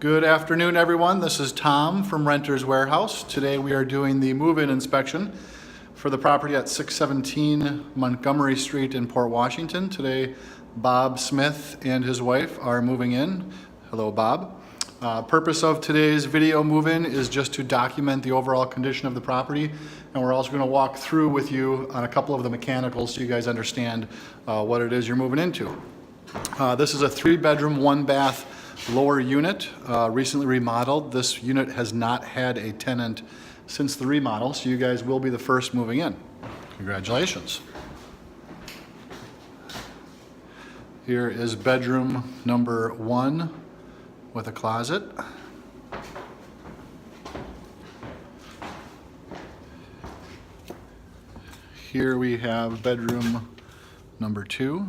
Good afternoon, everyone. This is Tom from Renters Warehouse. Today we are doing the move-in inspection for the property at 617 Montgomery Street in Port Washington. Today, Bob Smith and his wife are moving in. Hello, Bob. Purpose of today's video move-in is just to document the overall condition of the property, and we're also going to walk through with you on a couple of the mechanicals so you guys understand what it is you're moving into. This is a 3-bedroom, 1-bath lower unit, recently remodeled. This unit has not had a tenant since the remodel, so you guys will be the first moving in. Congratulations. Here is bedroom number 1 with a closet. Here we have bedroom number 2.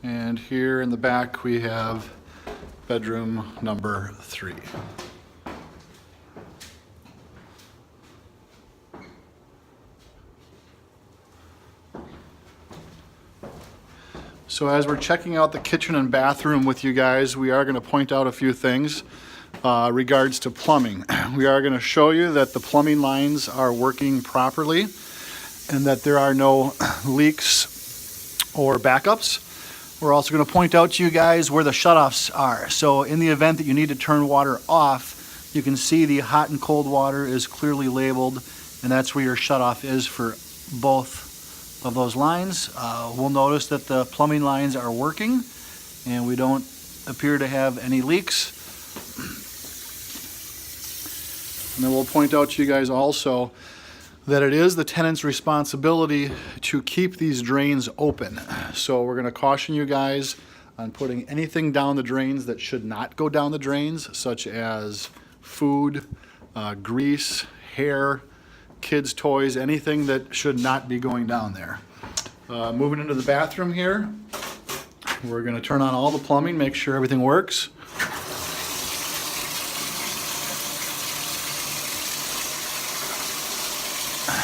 And here in the back we have bedroom number 3. So as we're checking out the kitchen and bathroom with you guys, we are going to point out a few things regards to plumbing. We are going to show you that the plumbing lines are working properly and that there are no leaks or backups. We're also going to point out to you guys where the shutoffs are. So in the event that you need to turn water off, you can see the hot and cold water is clearly labeled, and that's where your shutoff is for both of those lines. We'll notice that the plumbing lines are working and we don't appear to have any leaks. And then we'll point out to you guys also that it is the tenant's responsibility to keep these drains open. So we're going to caution you guys on putting anything down the drains that should not go down the drains, such as food, grease, hair, kids' toys, anything that should not be going down there. Moving into the bathroom here, we're going to turn on all the plumbing, make sure everything works.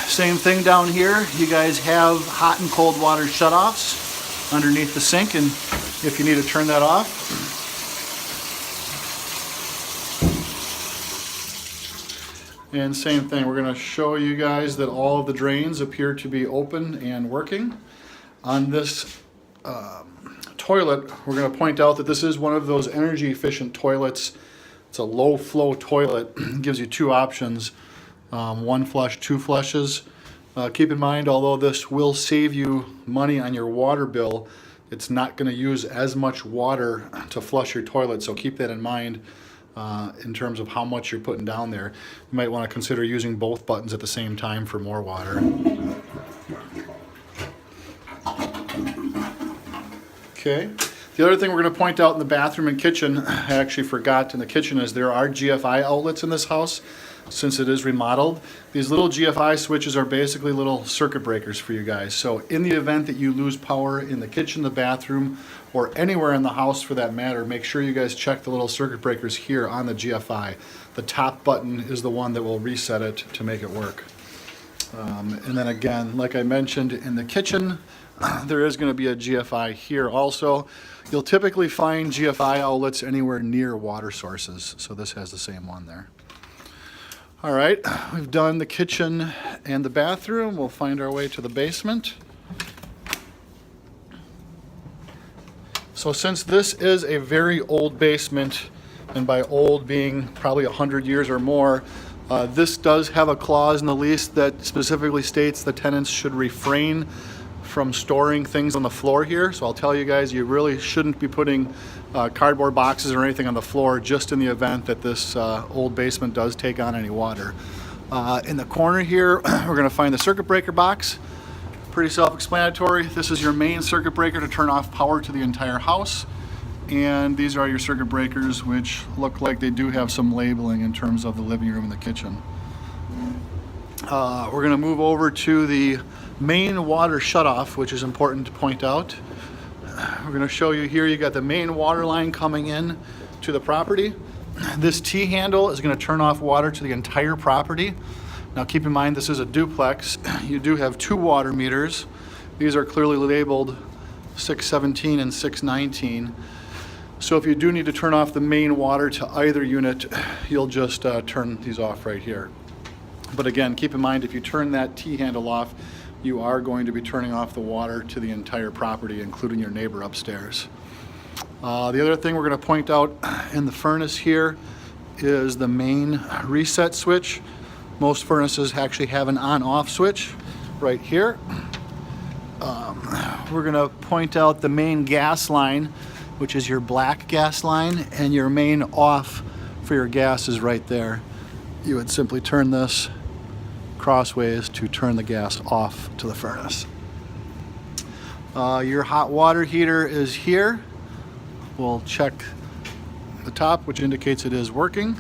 Same thing down here. You guys have hot and cold water shutoffs underneath the sink, and if you need to turn that off. And same thing, we're going to show you guys that all of the drains appear to be open and working. On this toilet, we're going to point out that this is one of those energy efficient toilets. It's a low flow toilet. It gives you 2 options. 1 flush, 2 flushes. Keep in mind, although this will save you money on your water bill, it's not going to use as much water to flush your toilet, so keep that in mind in terms of how much you're putting down there. You might want to consider using both buttons at the same time for more water. Okay. The other thing we're going to point out in the bathroom and kitchen, I actually forgot in the kitchen, is there are GFI outlets in this house. Since it is remodeled, these little GFI switches are basically little circuit breakers for you guys. So in the event that you lose power in the kitchen, the bathroom, or anywhere in the house for that matter, make sure you guys check the little circuit breakers here on the GFI. The top button is the one that will reset it to make it work. And then again, like I mentioned, in the kitchen, there is going to be a GFI here also. You'll typically find GFI outlets anywhere near water sources, so this has the same one there. All right, we've done the kitchen and the bathroom. We'll find our way to the basement. So since this is a very old basement, and by old being probably 100 years or more, this does have a clause in the lease that specifically states the tenants should refrain from storing things on the floor here. So I'll tell you guys, you really shouldn't be putting cardboard boxes or anything on the floor, just in the event that this old basement does take on any water. In the corner here, we're going to find the circuit breaker box. Pretty self-explanatory. This is your main circuit breaker to turn off power to the entire house. And these are your circuit breakers, which look like they do have some labeling in terms of the living room and the kitchen. We're going to move over to the main water shutoff, which is important to point out. We're going to show you here, you got the main water line coming in to the property. This T-handle is going to turn off water to the entire property. Now keep in mind this is a duplex. You do have 2 water meters. These are clearly labeled 617 and 619. So if you do need to turn off the main water to either unit, you'll just turn these off right here. But again, keep in mind if you turn that T-handle off, you are going to be turning off the water to the entire property, including your neighbor upstairs. The other thing we're going to point out in the furnace here is the main reset switch. Most furnaces actually have an on-off switch right here. We're going to point out the main gas line, which is your black gas line, and your main off for your gas is right there. You would simply turn this crossways to turn the gas off to the furnace. Your hot water heater is here. We'll check the top, which indicates it is working.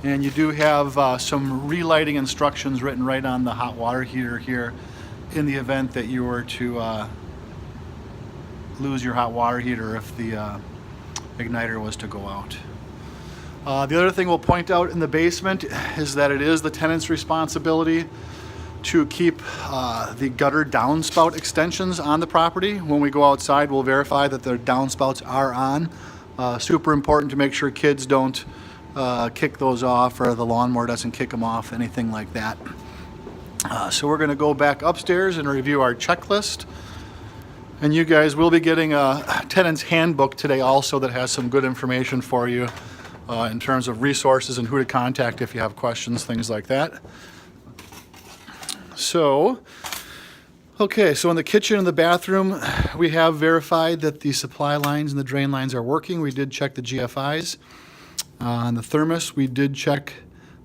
And you do have some relighting instructions written right on the hot water heater here in the event that you were to lose your hot water heater if the igniter was to go out. The other thing we'll point out in the basement is that it is the tenant's responsibility to keep the gutter downspout extensions on the property. When we go outside, we'll verify that the downspouts are on. Super important to make sure kids don't kick those off, or the lawnmower doesn't kick them off, anything like that. So we're going to go back upstairs and review our checklist. And you guys will be getting a tenant's handbook today also that has some good information for you in terms of resources and who to contact if you have questions, things like that. So, okay, so in the kitchen and the bathroom, we have verified that the supply lines and the drain lines are working. We did check the GFIs. On the thermos, we did check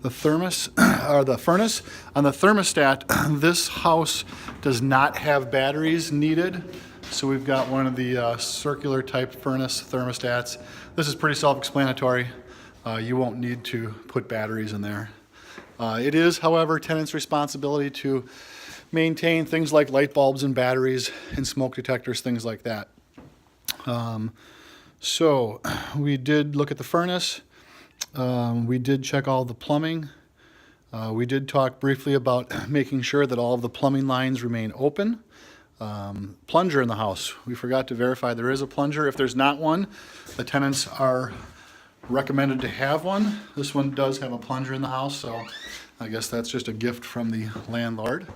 the furnace. On the thermostat, this house does not have batteries needed. So we've got one of the circular type furnace thermostats. This is pretty self-explanatory. You won't need to put batteries in there. It is, however, tenant's responsibility to maintain things like light bulbs and batteries and smoke detectors, things like that. So we did look at the furnace. We did check all the plumbing. We did talk briefly about making sure that all of the plumbing lines remain open. Plunger in the house. We forgot to verify there is a plunger. If there's not one, the tenants are recommended to have one. This one does have a plunger in the house, so I guess that's just a gift from the landlord.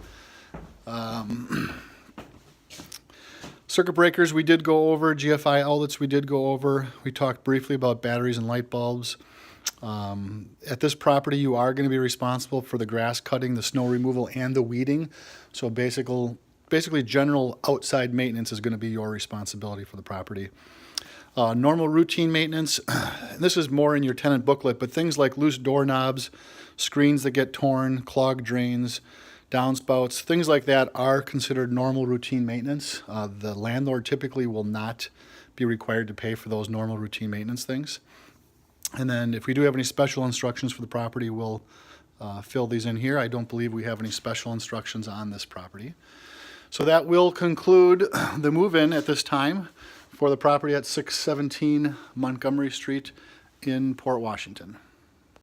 Circuit breakers we did go over. GFI outlets we did go over. We talked briefly about batteries and light bulbs. At this property, you are going to be responsible for the grass cutting, the snow removal, and the weeding. So basically general outside maintenance is going to be your responsibility for the property. Normal routine maintenance, this is more in your tenant booklet, but things like loose doorknobs, screens that get torn, clogged drains, downspouts, things like that are considered normal routine maintenance. The landlord typically will not be required to pay for those normal routine maintenance things. And then if we do have any special instructions for the property, we'll fill these in here. I don't believe we have any special instructions on this property. So that will conclude the move-in at this time for the property at 617 Montgomery Street in Port Washington.